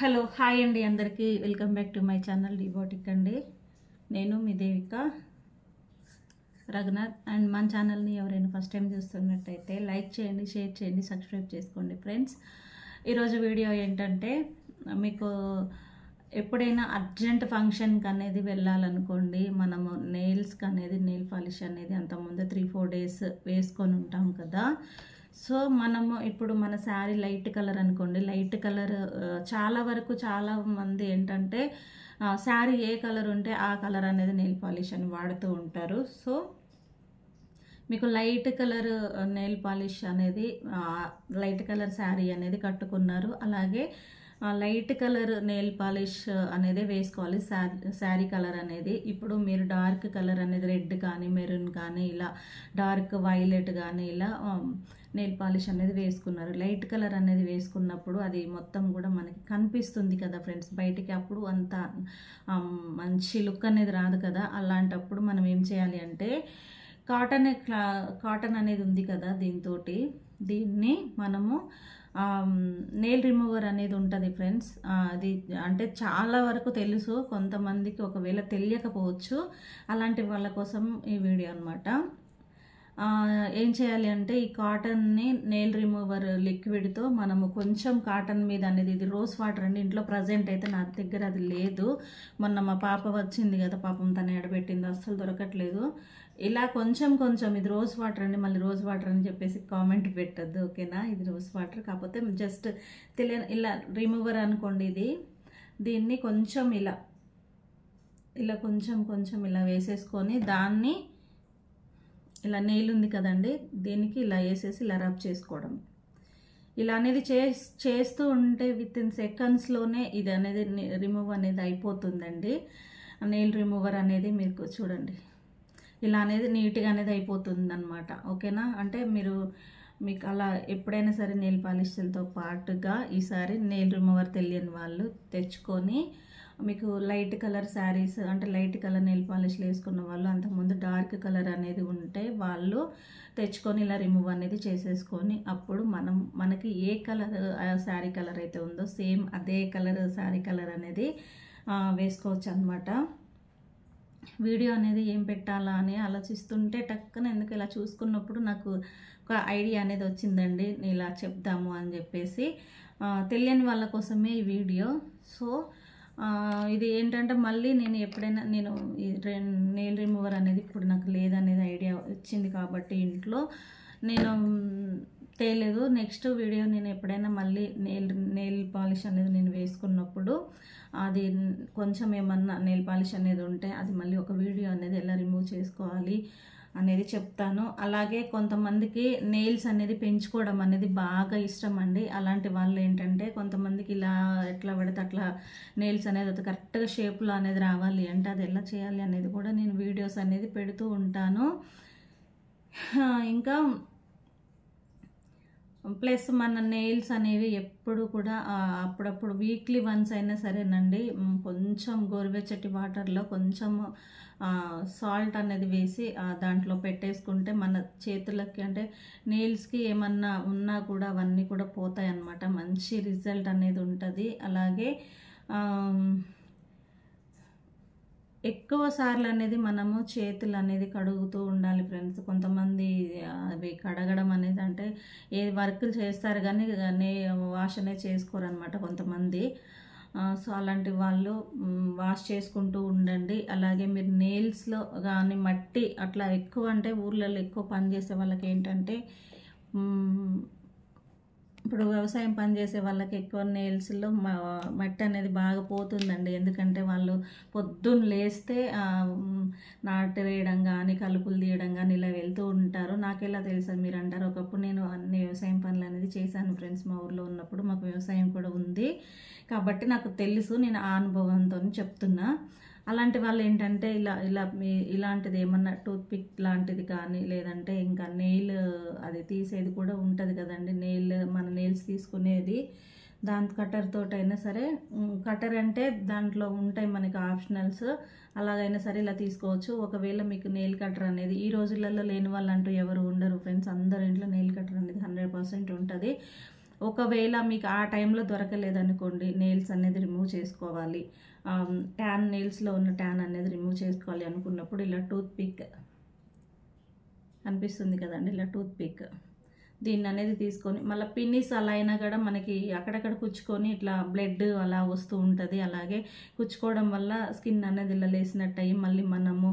Hello hi అండి, అందరికీ welcome back to my channel డిబోటిక్ అండి. నేను మీ దేవిక రఘునాథ్. అండ్ మన ఛానల్ని ఎవరైనా ఫస్ట్ టైం చూస్తున్నట్టయితే లైక్ చేయండి, షేర్ చేయండి, సబ్స్క్రైబ్ చేసుకోండి ఫ్రెండ్స్. ఈరోజు వీడియో ఏంటంటే, మీకు ఎప్పుడైనా అర్జెంట్ ఫంక్షన్కి అనేది వెళ్ళాలనుకోండి, మనము నెయిల్స్కి అనేది నెయిల్ పాలిష్ అనేది అంతకుముందు 3-4 డేస్ వేసుకొని ఉంటాం కదా. సో మనము ఇప్పుడు మన శారీ లైట్ కలర్ అనుకోండి, లైట్ కలర్ చాలా వరకు చాలా మంది ఏంటంటే శారీ ఏ కలర్ ఉంటే ఆ కలర్ అనేది నెయిల్ పాలిష్ అని వాడుతూ ఉంటారు. సో మీకు లైట్ కలర్ నెయిల్ పాలిష్ అనేది లైట్ కలర్ శారీ అనేది కట్టుకున్నారు, అలాగే లైట్ కలర్ నెయిల్ పాలిష్ అనేది వేసుకోవాలి. శారీ కలర్ అనేది ఇప్పుడు మీరు డార్క్ కలర్ అనేది రెడ్ కానీ మెరూన్ కానీ ఇలా డార్క్ వైలెట్ కానీ ఇలా నెయిల్ పాలిష్ అనేది వేసుకున్నారు. లైట్ కలర్ అనేది వేసుకున్నప్పుడు అది మొత్తం కూడా మనకి కనిపిస్తుంది కదా ఫ్రెండ్స్ బయటికి, అప్పుడు అంత మంచి లుక్ అనేది రాదు కదా. అలాంటప్పుడు మనం ఏం చేయాలి అంటే, కాటన్ అనేది ఉంది కదా, దీన్ని మనము నెయిల్ రిమూవర్ అనేది ఉంటుంది ఫ్రెండ్స్. అది అంటే చాలా వరకు తెలుసు, కొంతమందికి ఒకవేళ తెలియకపోవచ్చు. అలాంటి వాళ్ళ కోసం ఈ వీడియో అనమాట. ఏం చేయాలి అంటే, ఈ కాటన్ని నెయిల్ రిమూవర్ లిక్విడ్తో మనము కొంచెం కాటన్ మీద అనేది, ఇది రోజ్ వాటర్ అండి, ఇంట్లో ప్రజెంట్ అయితే నా దగ్గర అది లేదు. మొన్న మా పాప వచ్చింది కదా, పాపం తను ఎడబెట్టింది, అస్సలు దొరకట్లేదు. ఇలా కొంచెం ఇది రోజ్ వాటర్ అండి, మళ్ళీ రోజ్ వాటర్ అని చెప్పేసి కామెంట్ పెట్టద్దు, ఓకేనా. ఇది రోజ్ వాటర్ కాకపోతే జస్ట్ ఇలా రిమూవర్ అనుకోండి. దీన్ని కొంచెం ఇలా కొంచెం ఇలా వేసేసుకొని, దాన్ని ఇలా నెయిల్ ఉంది కదండి, దీనికి ఇలా వేసేసి ఇలా రబ్ చేసుకోవడం. ఇలా అనేది చేస్తూ ఉంటే విత్ ఇన్ సెకండ్స్లోనే ఇది అనేది రిమూవ్ అనేది అయిపోతుందండి. నెయిల్ రిమూవర్ అనేది మీకు చూడండి, ఇలా అనేది నీట్గా అనేది అయిపోతుంది అనమాట, ఓకేనా. అంటే మీకు అలా ఎప్పుడైనా సరే నెయిల్ పాలిష్లతో పాటుగా ఈసారి నెయిల్ రిమూవర్ తెలియని వాళ్ళు తెచ్చుకొని, మీకు లైట్ కలర్ శారీస్ అంటే లైట్ కలర్ నెయిల్ పాలిష్లు వేసుకున్న వాళ్ళు, అంతకుముందు డార్క్ కలర్ అనేది ఉంటే వాళ్ళు తెచ్చుకొని ఇలా రిమూవ్ అనేది చేసేసుకొని, అప్పుడు మనకి ఏ కలర్ శారీ కలర్ అయితే ఉందో సేమ్ అదే కలర్ శారీ కలర్ అనేది వేసుకోవచ్చు అనమాట. వీడియో అనేది ఏం పెట్టాలా అని ఆలోచిస్తుంటే టక్కన ఎందుకు ఇలా చూసుకున్నప్పుడు నాకు ఒక ఐడియా అనేది వచ్చిందండి, ఇలా చెప్దాము అని చెప్పేసి. తెలియని వాళ్ళ కోసమే ఈ వీడియో. సో ఇది ఏంటంటే, మళ్ళీ నేను ఎప్పుడైనా ఈ నెయిల్ రిమూవర్ అనేది ఇప్పుడు నాకు లేదనేది ఐడియా వచ్చింది కాబట్టి ఇంట్లో నేను తేలేదు. నెక్స్ట్ వీడియో నేను ఎప్పుడైనా మళ్ళీ నెయిల్ పాలిష్ అనేది నేను వేసుకున్నప్పుడు, అది కొంచెం ఏమన్నా నెయిల్ పాలిష్ అనేది ఉంటే అది మళ్ళీ ఒక వీడియో అనేది ఎలా రిమూవ్ చేసుకోవాలి అనేది చెప్తాను. అలాగే కొంతమందికి నెయిల్స్ అనేది పెంచుకోవడం అనేది బాగా ఇష్టం అండి. అలాంటి వాళ్ళు ఏంటంటే, కొంతమందికి ఇలా ఎట్లా పడితే అట్లా నెయిల్స్ అనేది అది కరెక్ట్గా షేప్లో అనేది రావాలి అంటే అది ఎలా చేయాలి అనేది కూడా నేను వీడియోస్ అనేది పెడుతూ ఉంటాను. ఇంకా ప్లస్ మన నెయిల్స్ అనేవి ఎప్పుడు కూడా అప్పుడప్పుడు వీక్లీ వన్స్ అయినా సరేనండి, కొంచెం గోరువెచ్చటి వాటర్లో కొంచెం సాల్ట్ అనేది వేసి దాంట్లో పెట్టేసుకుంటే మన చేతులకి అంటే నెయిల్స్కి ఏమన్నా ఉన్నా కూడా అవన్నీ కూడా పోతాయి అన్నమాట. మంచి రిజల్ట్ అనేది ఉంటుంది. అలాగే ఎక్కువ సార్లు అనేది మనము చేతులు అనేది కడుగుతూ ఉండాలి ఫ్రెండ్స్. కొంతమంది అవి కడగడం అనేది అంటే ఏ వర్కులు చేస్తారు కానీ వాష్ అనేది చేసుకోరు అనమాట కొంతమంది. సో అలాంటి వాళ్ళు వాష్ చేసుకుంటూ ఉండండి. అలాగే మీరు నెయిల్స్లో కానీ మట్టి అట్లా ఎక్కువ అంటే ఊర్లలో ఎక్కువ పని చేసే వాళ్ళకి ఏంటంటే, ఇప్పుడు వ్యవసాయం పని చేసే వాళ్ళకి ఎక్కువ నెయిల్స్లో మట్టి అనేది బాగా పోతుందండి. ఎందుకంటే వాళ్ళు పొద్దున్న లేస్తే నాటు వేయడం కానీ కలుపులు తీయడం కానీ ఇలా వెళ్తూ ఉంటారు. నాకెలా తెలుసా మీరు అంటారు. ఒకప్పుడు నేను అన్ని వ్యవసాయం పనులు అనేది చేశాను ఫ్రెండ్స్. మా ఊర్లో ఉన్నప్పుడు మాకు వ్యవసాయం కూడా ఉంది కాబట్టి నాకు తెలుసు, నేను ఆ అనుభవంతో చెప్తున్నా. అలాంటి వాళ్ళు ఏంటంటే ఇలాంటిది ఏమన్నా టూత్పిక్ లాంటిది కానీ, లేదంటే ఇంకా నెయిల్ అది తీసేది కూడా ఉంటుంది కదండి, మన నెయిల్స్ తీసుకునేది, దాని కటర్ తోటైనా సరే. కటర్ అంటే దాంట్లో ఉంటాయి మనకి ఆప్షనల్స్, అలాగైనా సరే ఇలా తీసుకోవచ్చు. ఒకవేళ మీకు నెయిల్ కటర్ అనేది ఈ రోజులలో లేని వాళ్ళంటూ ఎవరు ఉండరు ఫ్రెండ్స్. అందరి ఇంట్లో నెయిల్ కటర్ అనేది 100% ఉంటుంది. ఒకవేళ మీకు ఆ టైంలో దొరకలేదనుకోండి, నెయిల్స్ అనేది రిమూవ్ చేసుకోవాలి, ట్యాన్ నెయిల్స్లో ఉన్న ట్యాన్ అనేది రిమూవ్ చేసుకోవాలి అనుకున్నప్పుడు ఇలా టూత్ పిక్ అనిపిస్తుంది కదండి, ఇలా టూత్ పిక్ దీన్ని అనేది తీసుకొని మళ్ళీ పిన్నిస్ అలా అయినా కూడా మనకి అక్కడక్కడ కుచ్చుకొని ఇట్లా బ్లడ్ అలా వస్తూ ఉంటుంది. అలాగే కుచ్చుకోవడం వల్ల స్కిన్ అనేది ఇలా లేసినట్టు అయ్యి మళ్ళీ మనము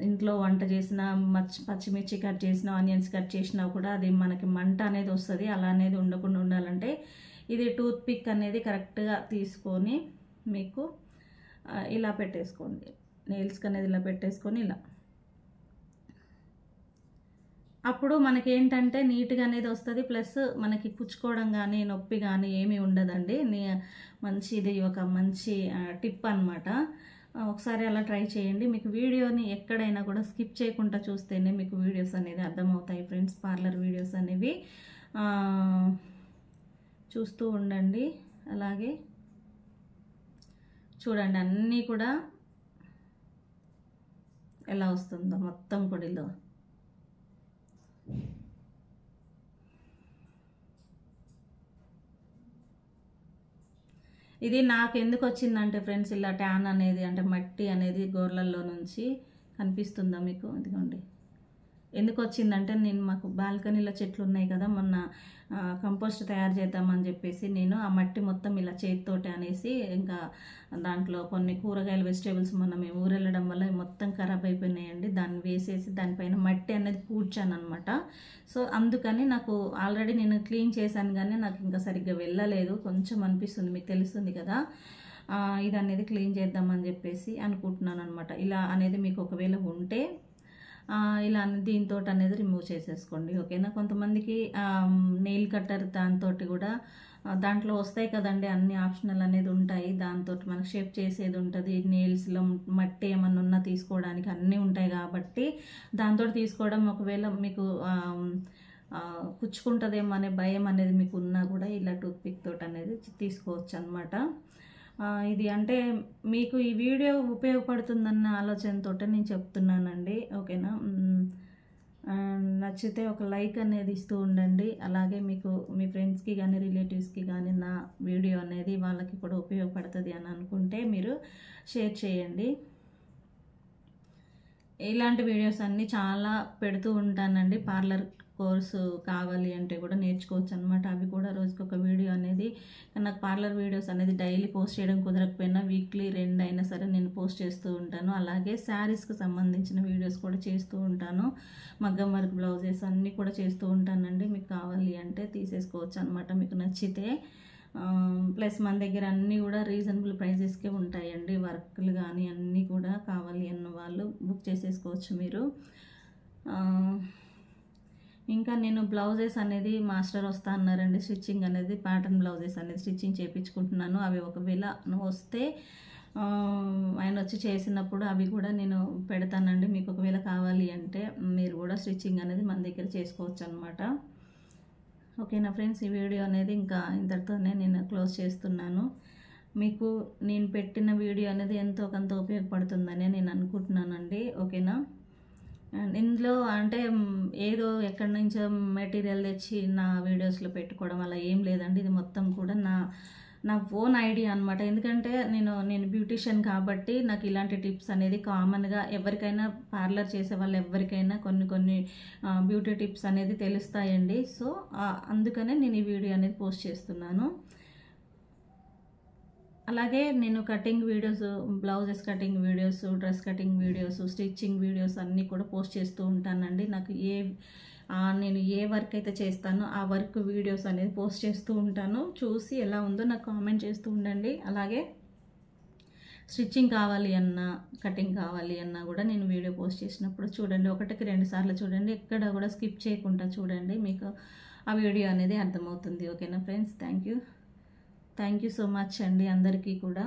ఇంట్లో వంట చేసిన పచ్చిమిర్చి కట్ చేసిన ఆనియన్స్ కట్ చేసినా కూడా అది మనకి మంట అనేది వస్తుంది. అలా అనేది ఉండకుండా ఉండాలంటే ఇది టూత్ పిక్ అనేది కరెక్ట్గా తీసుకొని మీకు ఇలా పెట్టేసుకోండి, నెయిల్స్కి అనేది ఇలా పెట్టేసుకొని ఇలా, అప్పుడు మనకి ఏంటంటే నీట్గా అనేది వస్తుంది. ప్లస్ మనకి కుచ్చుకోవడం కానీ నొప్పి కానీ ఏమీ ఉండదండి. మంచి ఇది ఒక మంచి టిప్ అనమాట. ఒకసారి అలా ట్రై చేయండి. మీకు వీడియోని ఎక్కడైనా కూడా స్కిప్ చేయకుండా చూస్తేనే మీకు వీడియోస్ అనేది అర్థమవుతాయి ఫ్రెండ్స్. పార్లర్ వీడియోస్ అనేవి చూస్తూ ఉండండి. అలాగే చూడండి అన్నీ కూడా ఎలా వస్తుందో మొత్తం పొడిలో. ఇది నాకు ఎందుకు వచ్చిందంటే ఫ్రెండ్స్, ఇలా ట్యాన్ అనేది అంటే మట్టి అనేది గోర్లల్లో నుంచి కనిపిస్తుందా మీకు? ఇదిగోండి ఎందుకు వచ్చిందంటే, నేను మాకు బాల్కనీలో చెట్లు ఉన్నాయి కదా, మొన్న కంపోస్ట్ తయారు చేద్దామని చెప్పేసి నేను ఆ మట్టి మొత్తం ఇలా చేతితోటి అనేసి, ఇంకా దాంట్లో కొన్ని కూరగాయలు వెజిటేబుల్స్ మొన్న మేము ఊరెళ్ళడం వల్ల మొత్తం ఖరాబ్ అయిపోయినాయండి. దాన్ని వేసేసి దానిపైన మట్టి అనేది పూడ్చాను అనమాట. సో అందుకని నాకు ఆల్రెడీ నేను క్లీన్ చేశాను కానీ నాకు ఇంకా సరిగ్గా వెళ్ళలేదు, కొంచెం అనిపిస్తుంది, మీకు తెలుస్తుంది కదా. ఇది అనేది క్లీన్ చేద్దామని చెప్పేసి అనుకుంటున్నాను అనమాట. ఇలా అనేది మీకు ఒకవేళ ఉంటే ఇలా దీంతో అనేది రిమూవ్ చేసేసుకోండి, ఓకేనా. కొంతమందికి నెయిల్ కట్టర్ దాంతో కూడా దాంట్లో వస్తాయి కదండి, అన్ని ఆప్షనల్ అనేది ఉంటాయి. దాంతో మనకు షేప్ చేసేది ఉంటుంది, నెయిల్స్లో మట్టి ఏమన్నా ఉన్నా తీసుకోవడానికి అన్నీ ఉంటాయి కాబట్టి దాంతో తీసుకోవడం, ఒకవేళ మీకు కుచ్చుకుంటుందేమో అనే భయం అనేది మీకు ఉన్నా కూడా ఇలా టూత్ పిక్ తోటి అనేది తీసుకోవచ్చు అనమాట. ఇది అంటే మీకు ఈ వీడియో ఉపయోగపడుతుందన్న ఆలోచనతో నేను చెప్తున్నానండి, ఓకేనా. నచ్చితే ఒక లైక్ అనేది ఇస్తూ ఉండండి. అలాగే మీకు మీ ఫ్రెండ్స్కి కానీ రిలేటివ్స్కి కానీ నా వీడియో అనేది వాళ్ళకి కూడా ఉపయోగపడుతుంది అని అనుకుంటే మీరు షేర్ చేయండి. ఇలాంటి వీడియోస్ అన్నీ చాలా పెడుతూ ఉంటానండి. పార్లర్ కోర్సు కావాలి అంటే కూడా నేర్చుకోవచ్చు అనమాట. అవి కూడా రోజుకొక వీడియో అనేది, నాకు పార్లర్ వీడియోస్ అనేది డైలీ పోస్ట్ చేయడం కుదరకపోయినా వీక్లీ 2 అయినా సరే నేను పోస్ట్ చేస్తూ ఉంటాను. అలాగే శారీస్కి సంబంధించిన వీడియోస్ కూడా చేస్తూ ఉంటాను. మగ్గం వర్క్ బ్లౌజెస్ అన్నీ కూడా చేస్తూ ఉంటానండి. మీకు కావాలి అంటే తీసేసుకోవచ్చు అనమాట, మీకు నచ్చితే. ప్లస్ మన దగ్గర అన్నీ కూడా రీజనబుల్ ప్రైజెస్కే ఉంటాయండి. వర్క్లు కానీ అన్నీ కూడా కావాలి అన్న వాళ్ళు బుక్ చేసేసుకోవచ్చు మీరు. ఇంకా నేను బ్లౌజెస్ అనేది మాస్టర్ వస్తా అన్నారండి, స్టిచ్చింగ్ అనేది ప్యాటర్న్ బ్లౌజెస్ అనేది స్టిచ్చింగ్ చేయించుకుంటున్నాను. అవి ఒకవేళ వస్తే ఆయన వచ్చి చేసినప్పుడు అవి కూడా నేను పెడతానండి. మీకు ఒకవేళ కావాలి అంటే మీరు కూడా స్టిచ్చింగ్ అనేది మన దగ్గర చేసుకోవచ్చు అనమాట, ఓకేనా ఫ్రెండ్స్. ఈ వీడియో అనేది ఇంకా ఇంతటితోనే నేను క్లోజ్ చేస్తున్నాను. మీకు నేను పెట్టిన వీడియో అనేది ఎంతో కొంత ఉపయోగపడుతుందని నేను అనుకుంటున్నానండి, ఓకేనా. ఇందులో అంటే ఏదో ఎక్కడి నుంచో మెటీరియల్ తెచ్చి నా వీడియోస్లో పెట్టుకోవడం అలా ఏం లేదండి. ఇది మొత్తం కూడా నా ఓన్ ఐడియా అనమాట. ఎందుకంటే నేను బ్యూటీషియన్ కాబట్టి నాకు ఇలాంటి టిప్స్ అనేది కామన్గా ఎవరికైనా, పార్లర్ చేసే వాళ్ళు ఎవరికైనా కొన్ని బ్యూటీ టిప్స్ అనేది తెలుస్తాయండి. సో అందుకనే నేను ఈ వీడియో అనేది పోస్ట్ చేస్తున్నాను. అలాగే నేను cutting videos, blouses cutting videos, dress cutting videos, stitching videos అన్నీ కూడా పోస్ట్ చేస్తూ ఉంటానండి. నాకు నేను ఏ వర్క్ అయితే చేస్తానో ఆ వర్క్ వీడియోస్ అనేది పోస్ట్ చేస్తూ ఉంటాను. చూసి ఎలా ఉందో నాకు కామెంట్ చేస్తూ ఉండండి. అలాగే స్టిచ్చింగ్ కావాలి అన్నా, కటింగ్ కావాలి అన్నా కూడా నేను వీడియో పోస్ట్ చేసినప్పుడు చూడండి, 1కి 2 సార్లు చూడండి, ఎక్కడ కూడా స్కిప్ చేయకుండా చూడండి, మీకు ఆ వీడియో అనేది అర్థమవుతుంది, ఓకేనా friends. Thank you so much అండి అందరికీ కూడా.